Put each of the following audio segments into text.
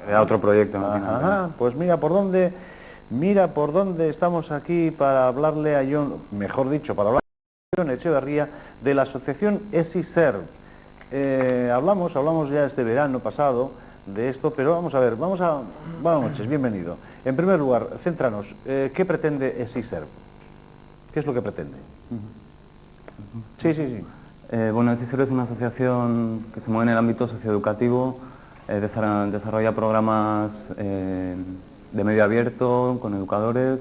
Era otro proyecto. Ajá, pues mira por dónde estamos aquí para hablarle a Jon, mejor dicho, para hablar a Jon Echeverría de la asociación ESISERV. Hablamos ya este verano pasado de esto, pero vamos a ver, buenas noches, bienvenido. En primer lugar, céntranos, ¿qué pretende ESISERV? ¿Qué es lo que pretende? Sí. Bueno, ESISERV es una asociación que se mueve en el ámbito socioeducativo, desarrolla programas de medio abierto, con educadores,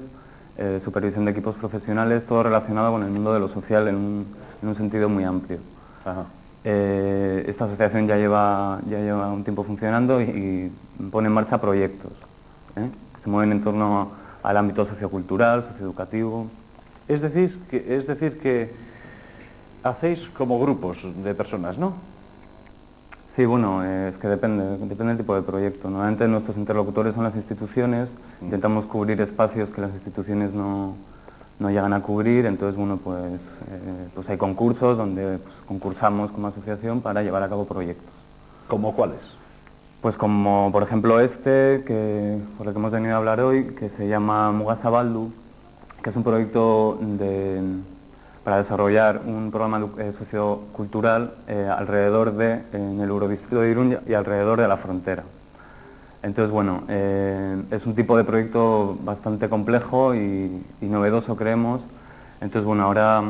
supervisión de equipos profesionales, todo relacionado con el mundo de lo social en un sentido muy amplio. Ajá. Esta asociación ya lleva un tiempo funcionando y pone en marcha proyectos que se mueven en torno al ámbito sociocultural, socioeducativo. Es decir que hacéis como grupos de personas, ¿no? Sí, bueno, es que depende del tipo de proyecto. Normalmente nuestros interlocutores son las instituciones, intentamos cubrir espacios que las instituciones no llegan a cubrir, entonces bueno, pues hay concursos donde concursamos como asociación para llevar a cabo proyectos. ¿Cómo cuáles? Pues como por ejemplo por el que hemos venido a hablar hoy, que se llama Mugasa Baldu, que es un proyecto para desarrollar un programa sociocultural alrededor en el Eurodistrito de Irún y alrededor de la frontera. Entonces, bueno, es un tipo de proyecto bastante complejo y novedoso, creemos. Entonces, bueno, ahora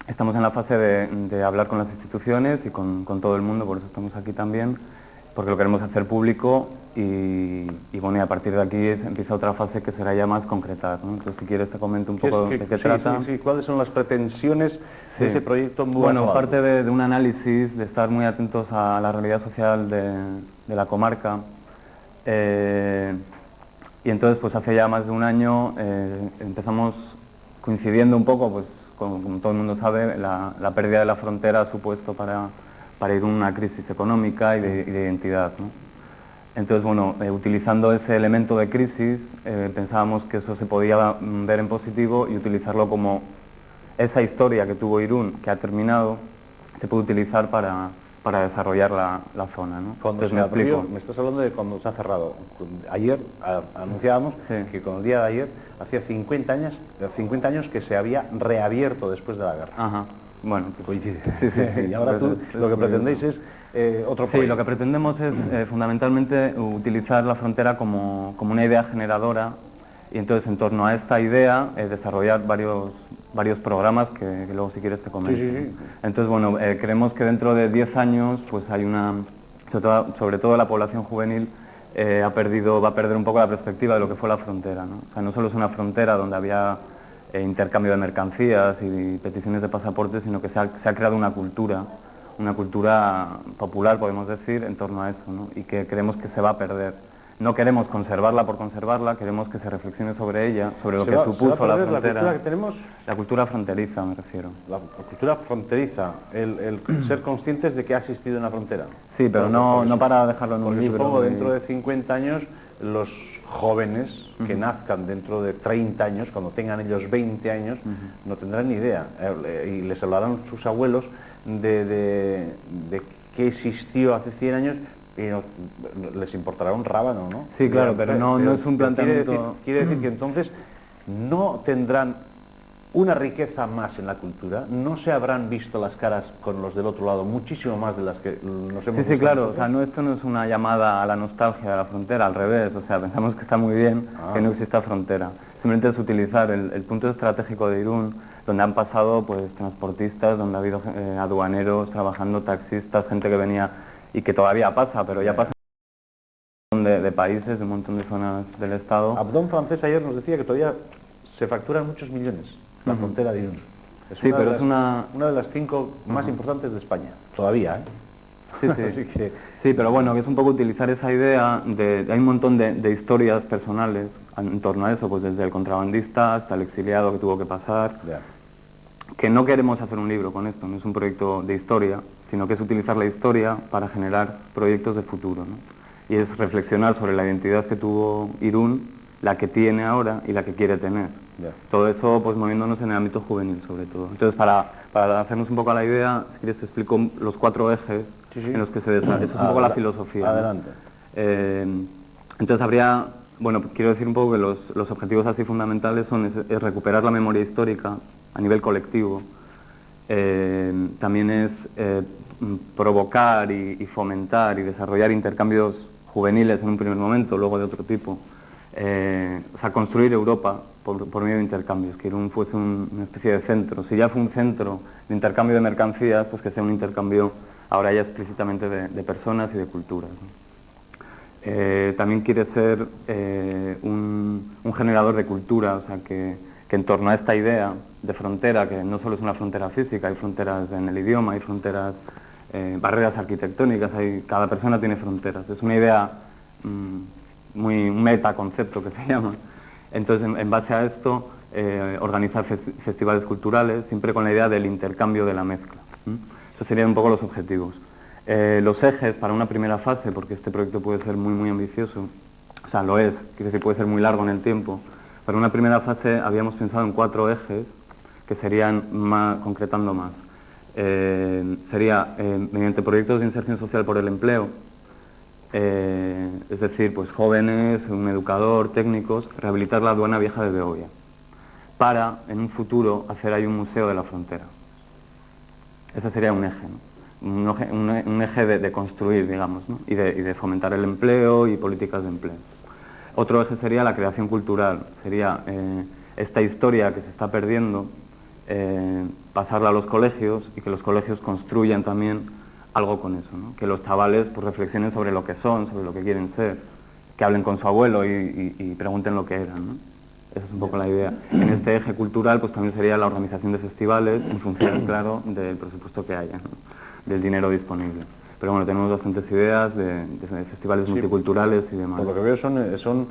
estamos en la fase de hablar con las instituciones y con todo el mundo, por eso estamos aquí también, porque lo queremos hacer público y bueno, y a partir de aquí empieza otra fase que será ya más concretar, ¿no? Entonces, si quieres te comento un poco de qué trata. Sí. ¿Cuáles son las pretensiones de ese proyecto? Bueno, parte de un análisis, de estar muy atentos a la realidad social de la comarca. Y entonces, pues hace ya más de un año empezamos coincidiendo un poco, pues como todo el mundo sabe, la pérdida de la frontera ha supuesto para ir una crisis económica y de identidad, ¿no? Entonces, bueno, utilizando ese elemento de crisis, pensábamos que eso se podía ver en positivo y utilizarlo como esa historia que tuvo Irún, que ha terminado, se puede utilizar para desarrollar la zona, ¿no? Entonces, me explico. Me estás hablando de cuando se ha cerrado. Ayer anunciábamos que con el día de ayer, hacía 50 años que se había reabierto después de la guerra. Ajá. Bueno, que coincide. Sí. Y ahora lo que pretendéis es otro proyecto. Sí, lo que pretendemos es fundamentalmente utilizar la frontera como una idea generadora y entonces en torno a esta idea desarrollar varios programas que luego si quieres te comento. Sí. Entonces, bueno, creemos que dentro de 10 años pues hay sobre todo la población juvenil va a perder un poco la perspectiva de lo que fue la frontera, ¿no? O sea, no solo es una frontera donde había intercambio de mercancías y peticiones de pasaportes, sino que se ha creado una cultura popular, podemos decir, en torno a eso, ¿no? Y que creemos que se va a perder. No queremos conservarla por conservarla, queremos que se reflexione sobre ella, sobre lo que supuso la frontera. ¿La cultura que tenemos? La cultura fronteriza, me refiero. La cultura fronteriza, el ser conscientes de que ha existido una frontera. Sí, pero no para dejarlo en un libro. Supongo dentro de 50 años, los jóvenes que nazcan dentro de 30 años, cuando tengan ellos 20 años, no tendrán ni idea. Y les hablarán sus abuelos de qué existió hace 100 años, y les importará un rábano, ¿no? Sí, claro, pero no es un planteamiento... Quiere decir que entonces no tendrán una riqueza más en la cultura, no se habrán visto las caras con los del otro lado, muchísimo más de las que nos hemos visto. Sí, claro, o sea, esto no es una llamada a la nostalgia de la frontera, al revés, o sea, pensamos que está muy bien que no exista frontera. Simplemente es utilizar el punto estratégico de Irún, donde han pasado pues transportistas, donde ha habido aduaneros trabajando, taxistas, gente que venía y que todavía pasa, pero ya pasa de países, de un montón de zonas del Estado. Abdón Francés ayer nos decía que todavía se facturan muchos millones la frontera de Irún. Sí, pero es una de las 5 más importantes de España, todavía, ¿eh? Sí. Sí, pero bueno, que es un poco utilizar esa idea hay un montón de historias personales en torno a eso, pues desde el contrabandista hasta el exiliado que tuvo que pasar, que no queremos hacer un libro con esto, no es un proyecto de historia, sino que es utilizar la historia para generar proyectos de futuro, ¿no? Y es reflexionar sobre la identidad que tuvo Irún, la que tiene ahora y la que quiere tener. Todo eso pues moviéndonos en el ámbito juvenil sobre todo. Entonces para hacernos un poco a la idea, si quieres te explico los 4 ejes en los que se desarrolla, esa es un poco la filosofía. Adelante. ¿No? Entonces habría, bueno, quiero decir un poco que los objetivos así fundamentales es recuperar la memoria histórica a nivel colectivo, también es provocar y fomentar y desarrollar intercambios juveniles en un primer momento, luego de otro tipo, o sea, construir Europa por medio de intercambios, que Irún fuese una especie de centro. Si ya fue un centro de intercambio de mercancías, pues que sea un intercambio ahora ya explícitamente de personas y de culturas, ¿no? También quiere ser un generador de cultura, o sea, que en torno a esta idea de frontera, que no solo es una frontera física, hay fronteras en el idioma, hay fronteras, barreras arquitectónicas, cada persona tiene fronteras. Es una idea un metaconcepto que se llama. Entonces, en base a esto, organizar festivales culturales, siempre con la idea del intercambio, de la mezcla. Esos serían un poco los objetivos. Los ejes para una primera fase, porque este proyecto puede ser muy ambicioso, o sea, lo es, quiere decir, puede ser muy largo en el tiempo. Para una primera fase habíamos pensado en 4 ejes que serían concretando más. Sería mediante proyectos de inserción social por el empleo, es decir, pues jóvenes, un educador, técnicos, rehabilitar la aduana vieja de Beovia, para en un futuro hacer ahí un museo de la frontera. Ese sería un eje, ¿no? Un eje de construir, digamos, ¿no? y de fomentar el empleo y políticas de empleo. Otro eje sería la creación cultural, sería esta historia que se está perdiendo, pasarla a los colegios y que los colegios construyan también algo con eso, ¿no? Que los chavales pues, reflexionen sobre lo que son, sobre lo que quieren ser, que hablen con su abuelo y pregunten lo que eran, ¿no? Esa es un poco la idea. En este eje cultural pues también sería la organización de festivales en función, claro, del presupuesto que haya, ¿no? Del dinero disponible. Pero bueno, tenemos bastantes ideas de festivales multiculturales y demás. Por lo que veo son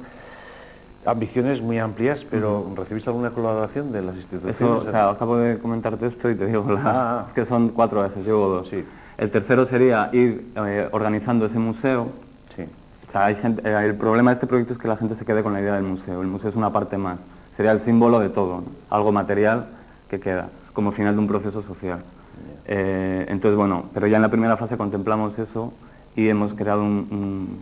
ambiciones muy amplias, pero ¿recibís alguna colaboración de las instituciones? Eso, o sea, acabo de comentarte esto y te digo, es que son 4 ejes, llevo 2. Sí. El tercero sería ir organizando ese museo. Sí. O sea, el problema de este proyecto es que la gente se quede con la idea del museo. El museo es una parte más, sería el símbolo de todo, ¿no? Algo material que queda, como final de un proceso social. Entonces, bueno, pero ya en la primera fase contemplamos eso y hemos creado un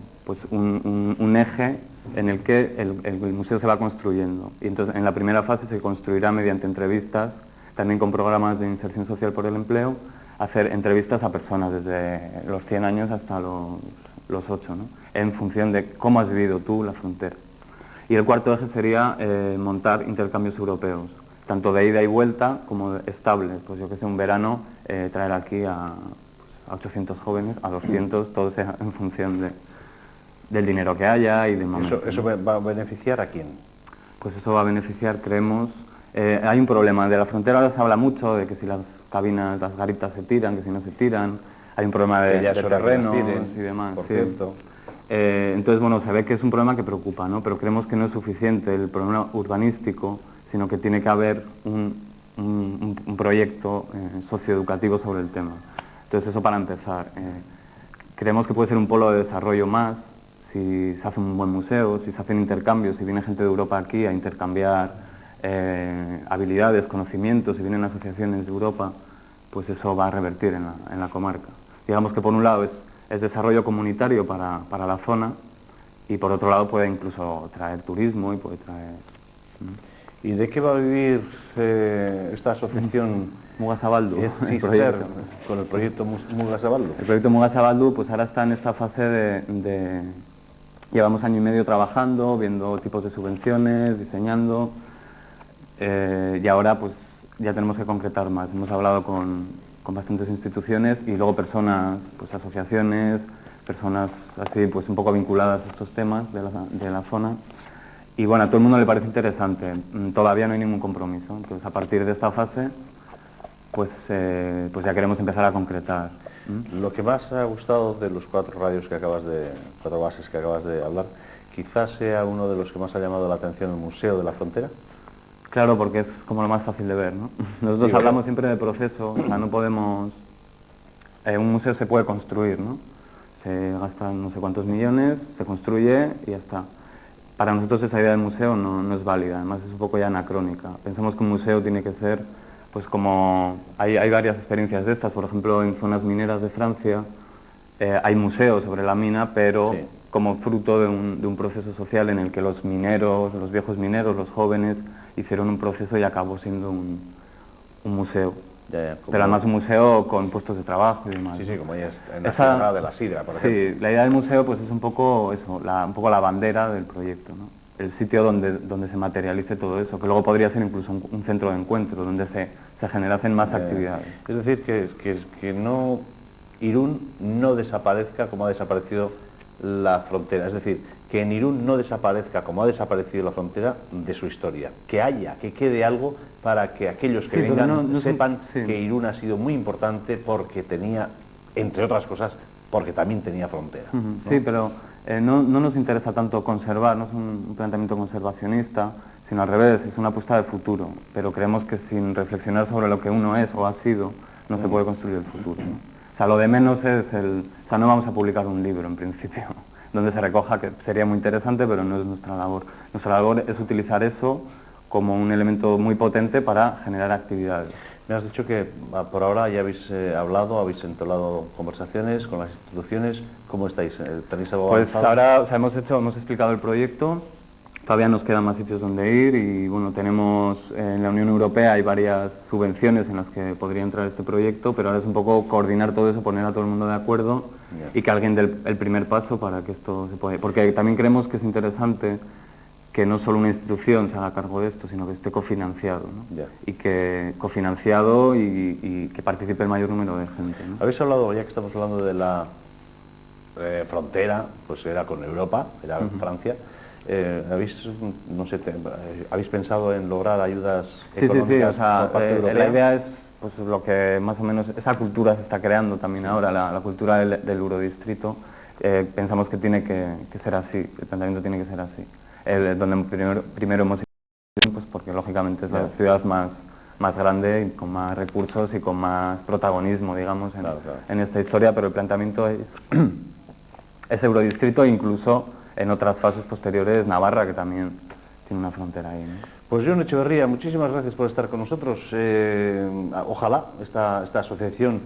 eje en el que el museo se va construyendo. Y entonces en la primera fase se construirá mediante entrevistas, también con programas de inserción social por el empleo, hacer entrevistas a personas desde los 100 años hasta los 8, ¿no? En función de cómo has vivido tú la frontera. Y el cuarto eje sería montar intercambios europeos, tanto de ida y vuelta como estables. Pues yo que sé, un verano traer aquí a 800 jóvenes, a 200, todo sea en función del dinero que haya y de momento. ¿Eso va a beneficiar a quién? Pues eso va a beneficiar, creemos. Hay un problema, de la frontera ahora se habla mucho de que si las cabinas, las garitas se tiran, que si no se tiran, hay un problema de terrenos y demás. Por sí. cierto. Entonces, bueno, se ve que es un problema que preocupa, ¿no? Pero creemos que no es suficiente el problema urbanístico, sino que tiene que haber un proyecto socioeducativo sobre el tema. Entonces, eso para empezar. Creemos que puede ser un polo de desarrollo más, si se hace un buen museo, si se hacen intercambios, si viene gente de Europa aquí a intercambiar habilidades, conocimientos, si vienen asociaciones de Europa, pues eso va a revertir en la comarca. Digamos que por un lado es desarrollo comunitario para la zona y por otro lado puede incluso traer turismo y puede traer... ¿Y de qué va a vivir esta asociación Mugazabaldu? Con el proyecto Mugazabaldu? El proyecto Mugazabaldu pues ahora está en esta fase de... Llevamos año y medio trabajando, viendo tipos de subvenciones, diseñando, y ahora pues ya tenemos que concretar más. Hemos hablado con bastantes instituciones y luego personas, pues asociaciones, personas así pues un poco vinculadas a estos temas de la zona. Y bueno, a todo el mundo le parece interesante, todavía no hay ningún compromiso. Entonces a partir de esta fase pues ya queremos empezar a concretar. Lo que más ha gustado de los 4 bases que acabas de hablar, quizás sea uno de los que más ha llamado la atención, el Museo de la Frontera. Claro, porque es como lo más fácil de ver, ¿no? Nosotros hablamos siempre de proceso, o sea, no podemos... un museo se puede construir, ¿no? Se gastan no sé cuántos millones, se construye y ya está. Para nosotros esa idea del museo no es válida, además es un poco ya anacrónica. Pensamos que un museo tiene que ser, pues como... Hay varias experiencias de estas, por ejemplo, en zonas mineras de Francia hay museos sobre la mina, pero como fruto de un proceso social en el que los mineros, los viejos mineros, los jóvenes, hicieron un proceso y acabó siendo un museo. Pero además un museo con puestos de trabajo y demás. Sí, sí, como ya es en la ciudad de la Sidra, por ejemplo. Sí, la idea del museo pues es un poco eso, un poco la bandera del proyecto, ¿no? El sitio donde se materialice todo eso, que luego podría ser incluso un centro de encuentro, donde se generasen más actividades. Es decir, que no Irún no desaparezca como ha desaparecido la frontera, es decir, que en Irún no desaparezca como ha desaparecido la frontera de su historia, que quede algo para que aquellos que vengan sepan que Irún ha sido muy importante porque tenía, entre otras cosas, porque también tenía frontera. ¿No? Sí, pero no nos interesa tanto conservar, no es un planteamiento conservacionista, sino al revés, es una apuesta de futuro, pero creemos que sin reflexionar sobre lo que uno es o ha sido, no se puede construir el futuro, ¿no? O sea, lo de menos es o sea, no vamos a publicar un libro en principio, donde se recoja, que sería muy interesante, pero no es nuestra labor. Nuestra labor es utilizar eso como un elemento muy potente para generar actividades. Me has dicho que por ahora ya habéis hablado, habéis entablado conversaciones con las instituciones. ¿Cómo estáis? ¿Tenéis algo avanzado? Pues ahora, o sea, hemos explicado el proyecto, todavía nos quedan más sitios donde ir y bueno, tenemos en la Unión Europea hay varias subvenciones en las que podría entrar este proyecto, pero ahora es un poco coordinar todo eso, poner a todo el mundo de acuerdo y que alguien dé el primer paso para que esto se pueda... Porque también creemos que es interesante que no solo una institución se haga cargo de esto, sino que esté cofinanciado, ¿no? Y que cofinanciado y que participe el mayor número de gente, ¿no? Habéis hablado, ya que estamos hablando de la frontera, pues era con Europa, era Francia. ¿Habéis pensado en lograr ayudas económicas? Sí, o sea, la idea es pues lo que más o menos, esa cultura se está creando también ahora, la cultura del eurodistrito. Pensamos que tiene que ser así, el planteamiento tiene que ser así. Donde primero hemos ido, pues porque lógicamente es la ciudad más grande y con más recursos y con más protagonismo, digamos, en esta historia, pero el planteamiento es eurodistrito e incluso en otras fases posteriores Navarra, que también tiene una frontera ahí, ¿no? Pues Jon Echeverría, muchísimas gracias por estar con nosotros. Ojalá esta asociación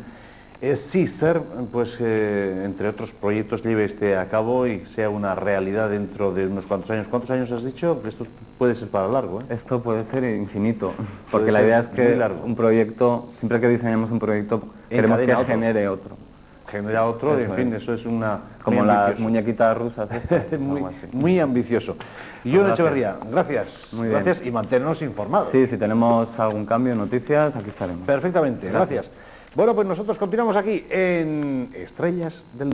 SISER, pues entre otros proyectos lleve este a cabo y sea una realidad dentro de unos cuantos años. ¿Cuántos años has dicho? Esto puede ser para largo, ¿eh? Esto puede ser infinito, porque la idea es que un proyecto, siempre que diseñamos un proyecto, queremos que genere otro. Genera otro, en fin, eso es una... Como las muñequitas rusas. Muy ambicioso. Y Jon Echeverría, gracias. Gracias y manténnos informados. Sí, si tenemos algún cambio, noticias, aquí estaremos. Perfectamente, gracias. Bueno, pues nosotros continuamos aquí en Estrellas del...